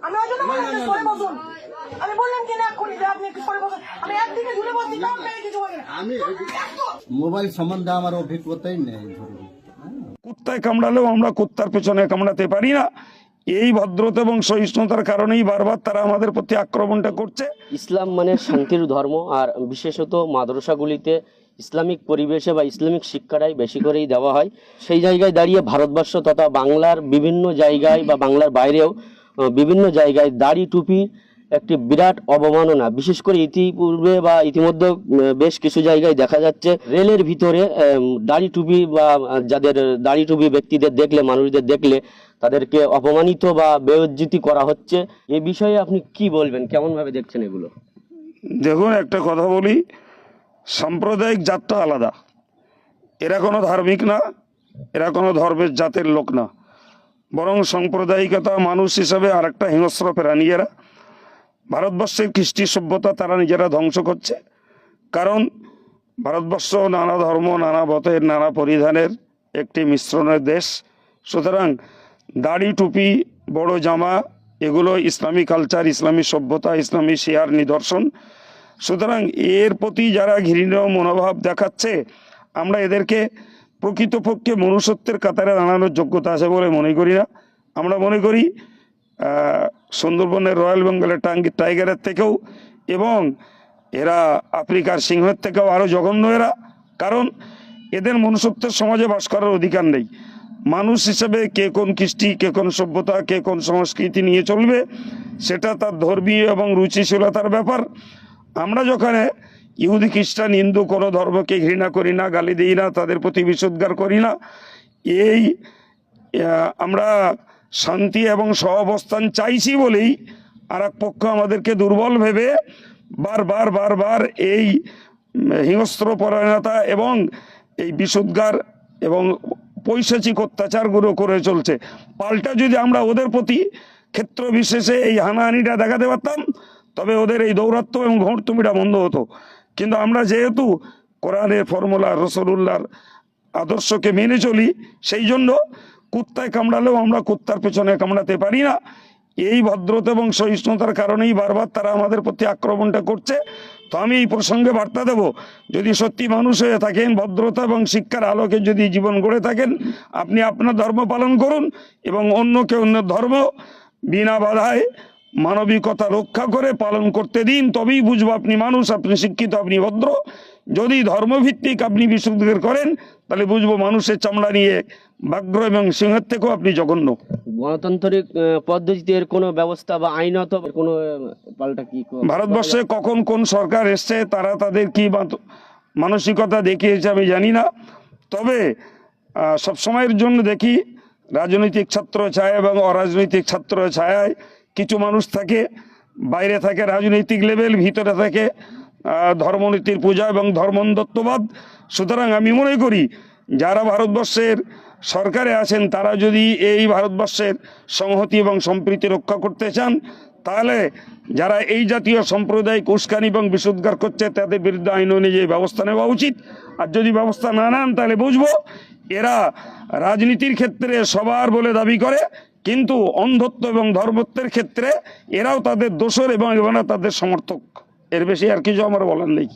আমি ওই জন্য বললাম সরে বসুন। আমি বললাম কি না এক্ষুনি যে আপনি একটু সরে বসুন। আমি একদিকে ঝুলে বসছি তাও আপনাকে কিছু বলি না। আমি মোবাইল সম্বন্ধে আমার অভিজ্ঞতাই নেই ধরুন। কুত্তায় কামড়ালেও আমরা কুত্তার পেছনে কামড়াতে পারি না। এই ভদ্রতা এবং সহিষ্ণুতার কারণেই বারবার তারা আমাদের প্রতি আক্রমণটা করছে। ইসলাম মানে শান্তির ধর্ম, আর বিশেষত মাদ্রাসাগুলিতে ইসলামিক পরিবেশে বা ইসলামিক শিক্ষাটাই বেশি করেই দেওয়া হয়। সেই জায়গায় দাঁড়িয়ে ভারতবর্ষ তথা বাংলার বিভিন্ন জায়গায় বা বাংলার বাইরেও বিভিন্ন জায়গায় দাড়ি টুপি একটি বিরাট অবমাননা। বিশেষ করে ইতিপূর্বে বা ইতিমধ্যে বেশ কিছু জায়গায় দেখা যাচ্ছে রেলের ভিতরে দাড়ি টুপি বা যাদের দাড়ি টুপি ব্যক্তিদের দেখলে, মানুষদের দেখলে তাদেরকে অপমানিত বা বেইজ্জতি করা হচ্ছে। এই বিষয়ে আপনি কি বলবেন, কেমন ভাবে দেখছেন এগুলো? দেখুন, একটা কথা বলি, সাম্প্রদায়িক জাতটা আলাদা। এরা কোনো ধার্মিক না, এরা কোনো ধর্মের জাতের লোক না, বরং সাম্প্রদায়িকতা মানুষ হিসাবে আরেকটা হিংস্র প্রাণী এরা। ভারতবর্ষের কৃষ্টি সভ্যতা তারা নিজেরা ধ্বংস করছে। কারণ ভারতবর্ষ নানা ধর্ম, নানা মতের, নানা পরিধানের একটি মিশ্রণের দেশ। সুতরাং দাড়ি টুপি, বড় জামা, এগুলো ইসলামী কালচার, ইসলামী সভ্যতা, ইসলামী শিয়ার নিদর্শন। সুতরাং এর প্রতি যারা ঘৃণ্য মনোভাব দেখাচ্ছে, আমরা এদেরকে প্রকৃতপক্ষে মনুষ্যত্বের কাতারে দাঁড়ানোর যোগ্যতা আছে বলে মনে করি না। আমরা মনে করি সুন্দরবনের রয়্যাল বেঙ্গলের টাইগারের থেকেও এবং এরা আফ্রিকার সিংহের থেকেও আরও জঘন্য এরা। কারণ এদের মনুষ্যত্বের সমাজে বাস করার অধিকার নেই। মানুষ হিসেবে কে কোন কৃষ্টি, কে কোন সভ্যতা, কে কোন সংস্কৃতি নিয়ে চলবে, সেটা তার ধর্মীয় এবং রুচিশীলতার ব্যাপার। আমরা যখন ইহুদি, খ্রিস্টান, হিন্দু কোনো ধর্মকে ঘৃণা করি না, গালি দিই না, তাদের প্রতি বিষোদ্গার করি না। এই আমরা শান্তি এবং সহাবস্থান চাইছি বলেই আর এক পক্ষ আমাদেরকে দুর্বল ভেবে বারবার বারবার এই হিংস্র পরায়ণতা এবং এই বিষোদ্গার এবং পৈশাচিক অত্যাচারগুলো করে চলছে। পাল্টা যদি আমরা ওদের প্রতি ক্ষেত্র বিশেষে এই হানাহানিটা দেখাতে পারতাম, তবে ওদের এই দৌরাত্ম্য এবং ঘোরতুমিটা বন্ধ হতো। কিন্তু আমরা যেহেতু কোরআনের ফর্মুলা, রসুলুল্লাহর আদর্শকে মেনে চলি, সেই জন্য কুত্তায় কামড়ালেও আমরা কুত্তার পেছনে কামড়াতে পারি না। এই ভদ্রতা এবং সহিষ্ণুতার কারণেই বারবার তারা আমাদের প্রতি আক্রমণটা করছে। তো আমি এই প্রসঙ্গে বার্তা দেব, যদি সত্যি মানুষ হয়ে থাকেন, ভদ্রতা এবং শিক্ষার আলোকে যদি জীবন গড়ে থাকেন, আপনি আপনার ধর্ম পালন করুন এবং অন্যকে অন্য ধর্ম বিনা বাধায় মানবিকতা রক্ষা করে পালন করতে দিন। তবেই বুঝবো আপনি মানুষ, আপনি শিক্ষিত, আপনি ভদ্র। যদি ধর্মভিত্তিক আপনি বিশুদ্ধের করেন, তাহলে বুঝবো মানুষের চামড়া নিয়ে ব্যাঘ্র এবং সিংহের থেকেও আপনি জঘন্য। গণতান্ত্রিক পদ্ধতিতে এর কোনো ব্যবস্থা বা আইনত কোনো পাল্টা কি ভারতবর্ষে কখন কোন সরকার এসছে, তারা তাদের কি মানসিকতা দেখিয়েছে আমি জানি না। তবে সবসময়ের জন্য দেখি রাজনৈতিক ছাত্র ছায়া এবং অরাজনৈতিক ছাত্র ছায়ায় কিছু মানুষ থাকে। বাইরে থাকে রাজনৈতিক লেভেল, ভিতরে থাকে ধর্মনীতির পূজা এবং ধর্মতত্ত্ববাদ। সুতরাং আমি মনে করি যারা ভারতবর্ষের সরকারে আছেন, তারা যদি এই ভারতবর্ষের সংহতি এবং সম্প্রীতি রক্ষা করতে চান, তাহলে যারা এই জাতীয় সাম্প্রদায়িক উস্কানি এবং বিষোদ্গার করছে, তাদের বিরুদ্ধে আইন অনুযায়ী ব্যবস্থা নেওয়া উচিত। আর যদি ব্যবস্থা না নেন, তাহলে বুঝবো এরা রাজনীতির ক্ষেত্রে সবার বলে দাবি করে, কিন্তু অন্ধত্ব এবং ধর্মত্বের ক্ষেত্রে এরাও তাদের দোসর এবং তাদের সমর্থক। এর বেশি আর কিছু আমার বলার নেই।